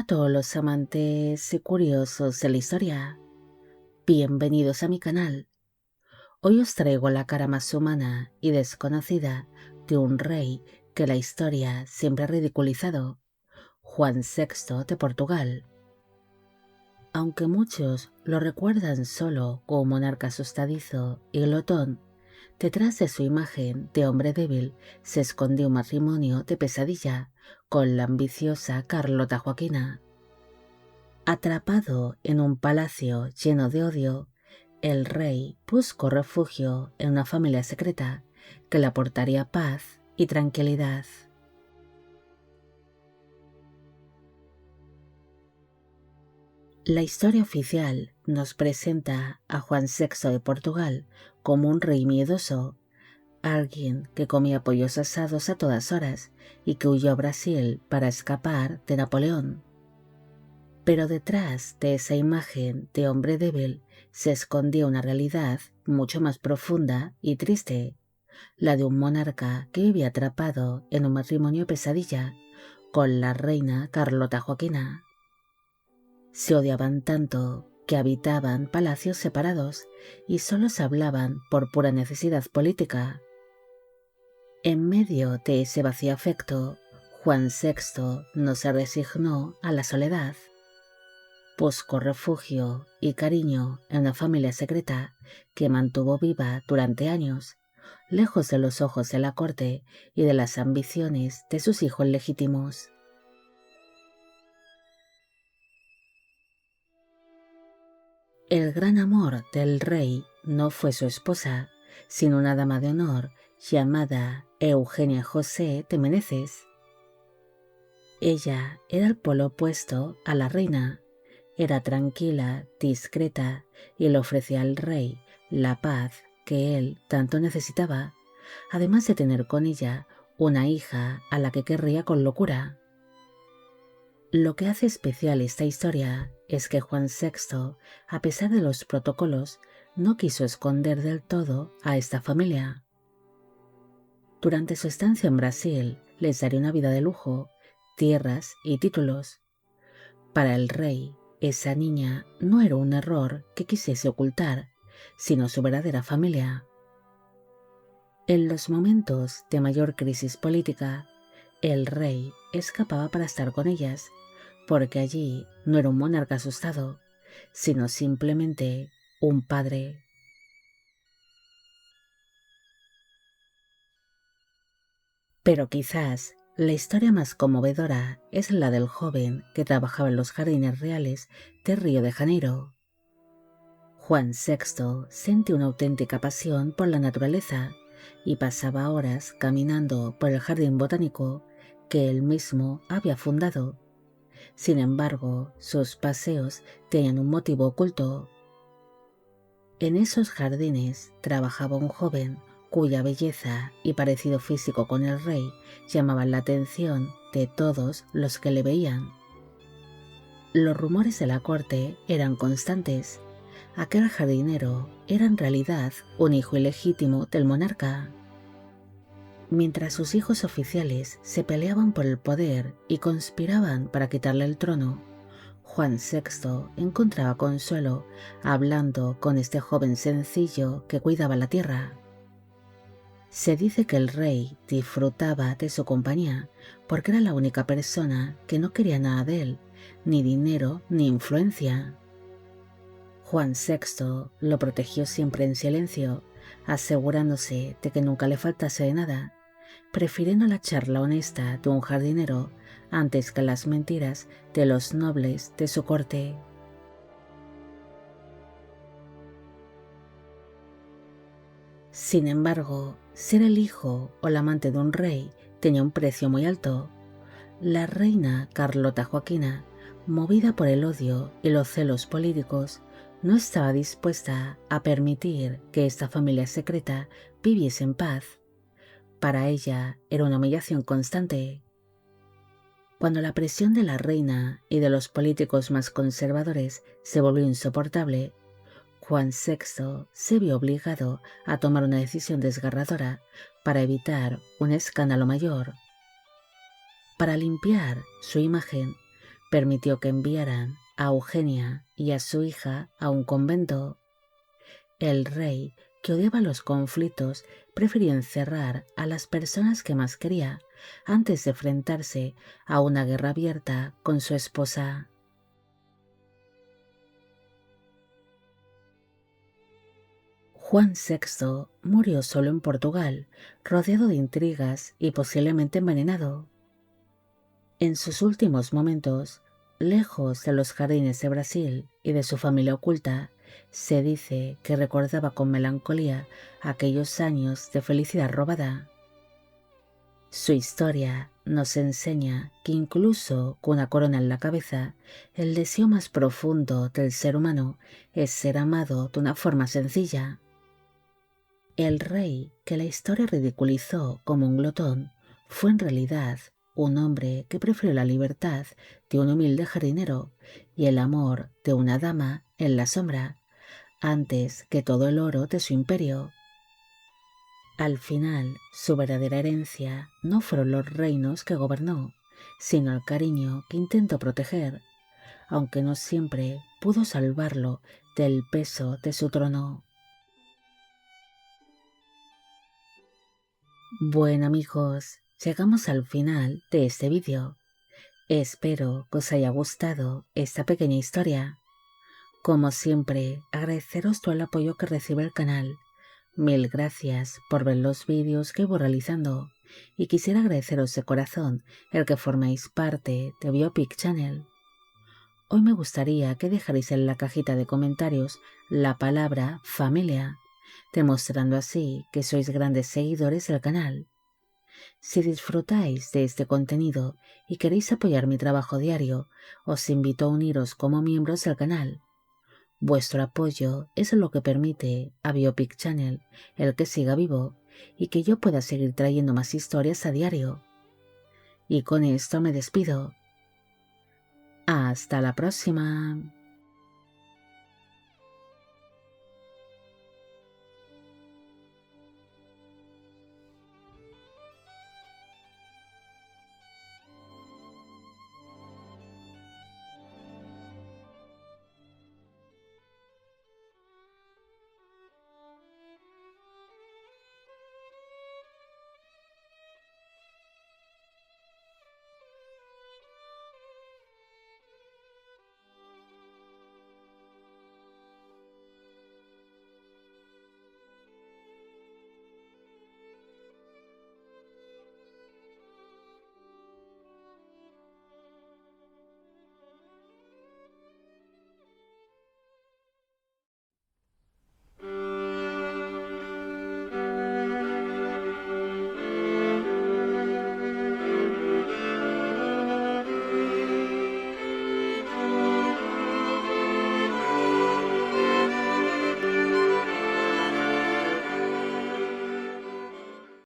a todos los amantes y curiosos de la historia. Bienvenidos a mi canal. Hoy os traigo la cara más humana y desconocida de un rey que la historia siempre ha ridiculizado, Juan VI de Portugal. Aunque muchos lo recuerdan solo como un monarca asustadizo y glotón, detrás de su imagen de hombre débil se escondió un matrimonio de pesadilla con la ambiciosa Carlota Joaquina. Atrapado en un palacio lleno de odio, el rey buscó refugio en una familia secreta que le aportaría paz y tranquilidad. La historia oficial nos presenta a Juan VI de Portugal como un rey miedoso, alguien que comía pollos asados a todas horas y que huyó a Brasil para escapar de Napoleón. Pero detrás de esa imagen de hombre débil se escondía una realidad mucho más profunda y triste, la de un monarca que vivía atrapado en un matrimonio pesadilla con la reina Carlota Joaquina. Se odiaban tanto que habitaban palacios separados y solo se hablaban por pura necesidad política. En medio de ese vacío afecto, Juan VI no se resignó a la soledad. Buscó refugio y cariño en una familia secreta que mantuvo viva durante años, lejos de los ojos de la corte y de las ambiciones de sus hijos legítimos. El gran amor del rey no fue su esposa, sino una dama de honor llamada Eugenia José de Meneses. Ella era el polo opuesto a la reina. Era tranquila, discreta y le ofrecía al rey la paz que él tanto necesitaba, además de tener con ella una hija a la que querría con locura. Lo que hace especial esta historia es que Juan VI, a pesar de los protocolos, no quiso esconder del todo a esta familia. Durante su estancia en Brasil, les daría una vida de lujo, tierras y títulos. Para el rey, esa niña no era un error que quisiese ocultar, sino su verdadera familia. En los momentos de mayor crisis política, el rey escapaba para estar con ellas, porque allí no era un monarca asustado, sino simplemente un padre. Pero quizás la historia más conmovedora es la del joven que trabajaba en los jardines reales de Río de Janeiro. Juan VI sentía una auténtica pasión por la naturaleza y pasaba horas caminando por el jardín botánico que él mismo había fundado. Sin embargo, sus paseos tenían un motivo oculto. En esos jardines trabajaba un joven cuya belleza y parecido físico con el rey llamaban la atención de todos los que le veían. Los rumores de la corte eran constantes. Aquel jardinero era en realidad un hijo ilegítimo del monarca. Mientras sus hijos oficiales se peleaban por el poder y conspiraban para quitarle el trono, Juan VI encontraba consuelo hablando con este joven sencillo que cuidaba la tierra. Se dice que el rey disfrutaba de su compañía porque era la única persona que no quería nada de él, ni dinero ni influencia. Juan VI lo protegió siempre en silencio, asegurándose de que nunca le faltase de nada, prefiriendo la charla honesta de un jardinero antes que las mentiras de los nobles de su corte. Sin embargo, ser el hijo o la amante de un rey tenía un precio muy alto. La reina Carlota Joaquina, movida por el odio y los celos políticos, no estaba dispuesta a permitir que esta familia secreta viviese en paz. Para ella era una humillación constante. Cuando la presión de la reina y de los políticos más conservadores se volvió insoportable, Juan VI se vio obligado a tomar una decisión desgarradora para evitar un escándalo mayor. Para limpiar su imagen, permitió que enviaran a Eugenia y a su hija a un convento. El rey, que odiaba los conflictos, prefirió encerrar a las personas que más quería antes de enfrentarse a una guerra abierta con su esposa. Juan VI murió solo en Portugal, rodeado de intrigas y posiblemente envenenado. En sus últimos momentos, lejos de los jardines de Brasil y de su familia oculta, se dice que recordaba con melancolía aquellos años de felicidad robada. Su historia nos enseña que incluso con una corona en la cabeza, el deseo más profundo del ser humano es ser amado de una forma sencilla. El rey que la historia ridiculizó como un glotón fue en realidad un hombre que prefirió la libertad de un humilde jardinero y el amor de una dama en la sombra, antes que todo el oro de su imperio. Al final, su verdadera herencia no fueron los reinos que gobernó, sino el cariño que intentó proteger, aunque no siempre pudo salvarlo del peso de su trono. Bueno amigos, llegamos al final de este vídeo. Espero que os haya gustado esta pequeña historia. Como siempre, agradeceros todo el apoyo que recibe el canal. Mil gracias por ver los vídeos que voy realizando y quisiera agradeceros de corazón el que forméis parte de Biopic Channel. Hoy me gustaría que dejarais en la cajita de comentarios la palabra familia, demostrando así que sois grandes seguidores del canal. Si disfrutáis de este contenido y queréis apoyar mi trabajo diario, os invito a uniros como miembros del canal. Vuestro apoyo es lo que permite a Biopic Channel el que siga vivo y que yo pueda seguir trayendo más historias a diario. Y con esto me despido. Hasta la próxima.